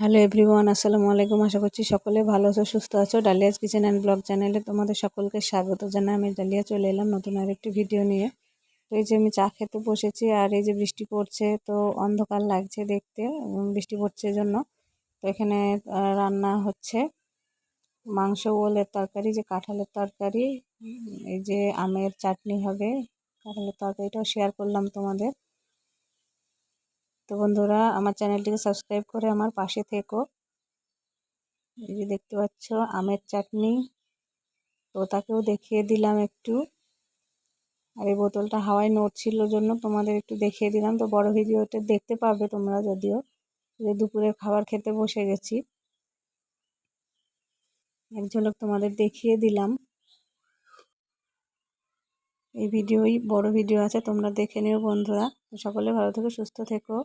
Hello everyone, আসসালামু আলাইকুম। আশা করছি সকলে ভালো আছো, সুস্থ আছো। ডালিয়াস কিচেন অ্যান্ড ব্লগ চ্যানেলে তোমাদের সকলকে স্বাগত জানাই। আমি ডালিয়া চলে এলাম নতুন আরেকটি ভিডিও নিয়ে। তো এই যে আমি চা খেতে বসেছি, আর এই যে বৃষ্টি পড়ছে, তো অন্ধকার লাগছে দেখতে, বৃষ্টি পড়ছে জন্য। তো এখানে রান্না হচ্ছে মাংস, ওলের তরকারি, যে কাঁঠালের তরকারি, এই যে আমের চাটনি হবে। কাঁঠালের তরকারিটাও শেয়ার করলাম তোমাদের। তো বন্ধুরা, আমার চ্যানেলটিকে সাবস্ক্রাইব করে আমার পাশে থেকো। এই যে দেখতে পাচ্ছ আমের চাটনি, তো তাকেও দেখিয়ে দিলাম একটু। আর এই বোতলটা হাওয়ায় নড়ছিল জন্য তোমাদের একটু দেখিয়ে দিলাম। তো বড় ভিডিওতে দেখতে পাবে তোমরা, যদিও যে দুপুরের খাবার খেতে বসে গেছি, এক ঝলক তোমাদের দেখিয়ে দিলাম। এই ভিডিওই বড় ভিডিও আছে, তোমরা দেখে নিও বন্ধুরা। সকলে ভালো থেকো, সুস্থ থেকো।